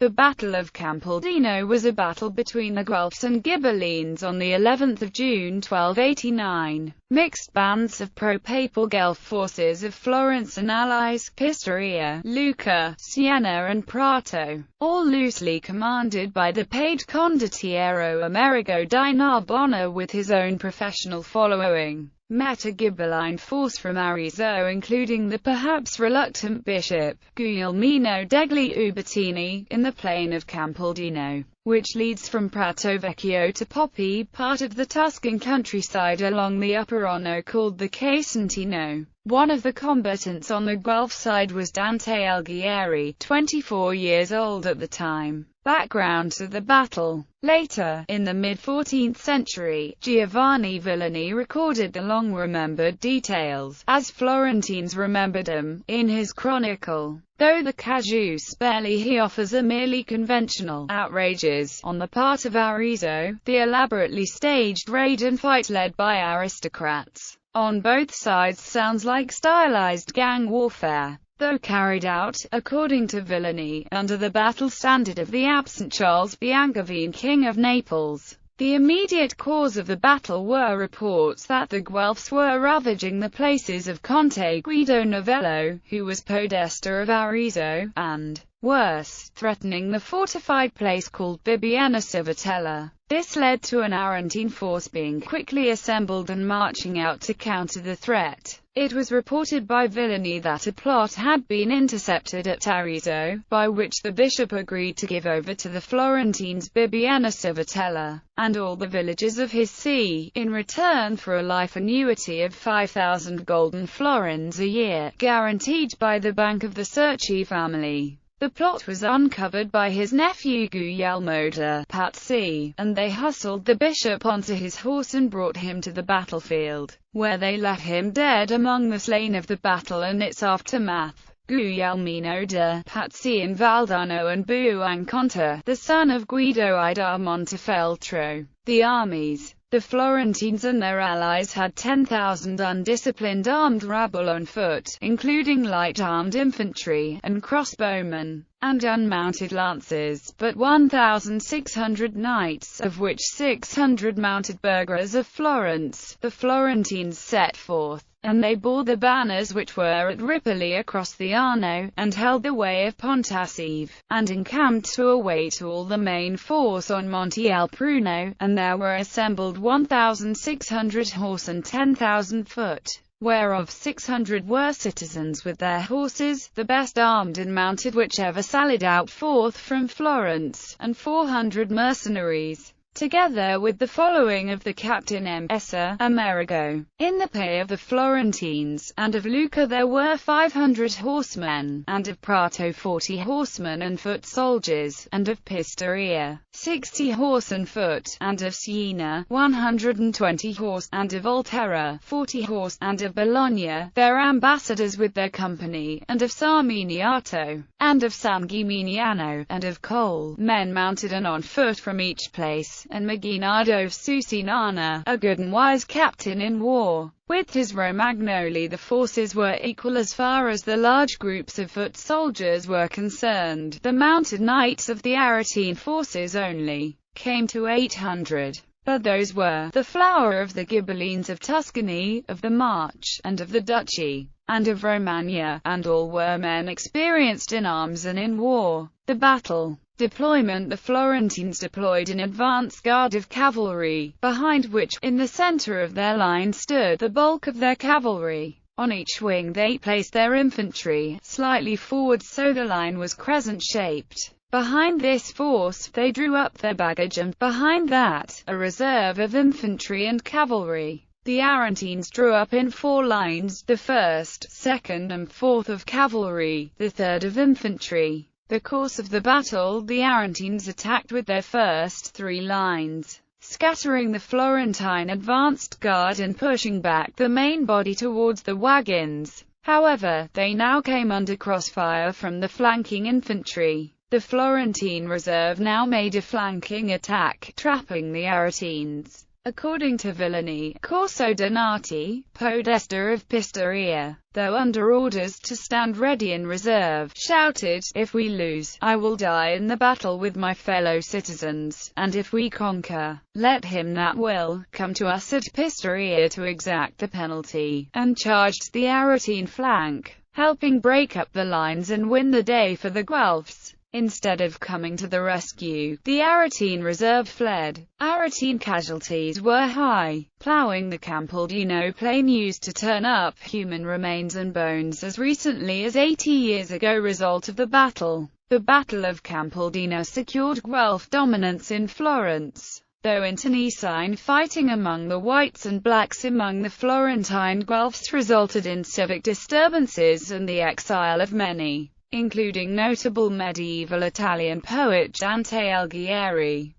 The Battle of Campaldino was a battle between the Guelphs and Ghibellines on the 11th of June 1289. Mixed bands of pro-papal Guelph forces of Florence and allies, Pistoia, Lucca, Siena and Prato, all loosely commanded by the paid condottiero Amerigo di Narbona with his own professional following, met a Ghibelline force from Arezzo including the perhaps reluctant bishop, Guglielmino degli Ubertini, in the plain of Campaldino, which leads from Prato Vecchio to Poppi, part of the Tuscan countryside along the upper Arno called the Casentino. One of the combatants on the Guelph side was Dante Alighieri, 24 years old at the time. Background to the battle. Later, in the mid-14th century, Giovanni Villani recorded the long-remembered details, as Florentines remembered them, in his chronicle. Though the casus belli he offers are merely conventional outrages on the part of Arezzo, the elaborately staged raid and fight led by aristocrats on both sides sounds like stylized gang warfare, though carried out, according to Villani, under the battle standard of the absent Charles Biancavene, King of Naples. The immediate cause of the battle were reports that the Guelphs were ravaging the places of Conte Guido Novello, who was podesta of Arezzo, and, worse, threatening the fortified place called Bibbiena Civitella. This led to an Arentine force being quickly assembled and marching out to counter the threat. It was reported by Villani that a plot had been intercepted at Arezzo, by which the bishop agreed to give over to the Florentines Bibbiena Civitella, and all the villages of his see, in return for a life annuity of 5,000 golden florins a year, guaranteed by the Bank of the Cerci family. The plot was uncovered by his nephew Guglielmo de' Pazzi, and they hustled the bishop onto his horse and brought him to the battlefield, where they left him dead among the slain of the battle and its aftermath. Guglielmino de' Pazzi in Valdarno and Buonconta, the son of Guido I da Montefeltro. The armies, the Florentines and their allies, had 10,000 undisciplined armed rabble on foot, including light-armed infantry, and crossbowmen, and unmounted lances, but 1,600 knights, of which 600 mounted burghers of Florence. The Florentines set forth, and they bore the banners which were at Ripoli across the Arno, and held the way of Pontassieve, and encamped to await all the main force on Monte El Pruno, and there were assembled 1,600 horse and 10,000 foot, whereof 600 were citizens with their horses, the best armed and mounted which ever sallied out forth from Florence, and 400 mercenaries, together with the following of the captain M.S. Amerigo. In the pay of the Florentines, and of Lucca there were 500 horsemen, and of Prato 40 horsemen and foot soldiers, and of Pistoia 60 horse and foot, and of Siena 120 horse, and of Volterra 40 horse, and of Bologna their ambassadors with their company, and of Sarminiato, and of San Gimignano, and of Cole, men mounted and on foot from each place, and Maginardo of Susinana, a good and wise captain in war. With his Romagnoli the forces were equal as far as the large groups of foot soldiers were concerned. The mounted knights of the Aretine forces only came to 800. But those were the flower of the Ghibellines of Tuscany, of the March, and of the Duchy, and of Romagna, and all were men experienced in arms and in war. The battle deployment: the Florentines deployed an advance guard of cavalry, behind which, in the center of their line, stood the bulk of their cavalry. On each wing they placed their infantry, slightly forward so the line was crescent-shaped. Behind this force, they drew up their baggage and, behind that, a reserve of infantry and cavalry. The Arentines drew up in 4 lines, the 1st, 2nd and 4th of cavalry, the 3rd of infantry. The course of the battle: the Arentines attacked with their first 3 lines, scattering the Florentine advanced guard and pushing back the main body towards the wagons. However, they now came under crossfire from the flanking infantry. The Florentine reserve now made a flanking attack, trapping the Aretines. According to Villani, Corso Donati, Podesta of Pistoia, though under orders to stand ready in reserve, shouted, "If we lose, I will die in the battle with my fellow citizens, and if we conquer, let him that will come to us at Pistoia to exact the penalty," and charged the Aretine flank, helping break up the lines and win the day for the Guelphs. Instead of coming to the rescue, the Aretine reserve fled. Aretine casualties were high. Ploughing the Campaldino plain used to turn up human remains and bones as recently as 80 years ago. Result of the battle. The Battle of Campaldino secured Guelph dominance in Florence. Though internecine fighting among the whites and blacks among the Florentine Guelphs resulted in civic disturbances and the exile of many, including notable medieval Italian poet Dante Alighieri.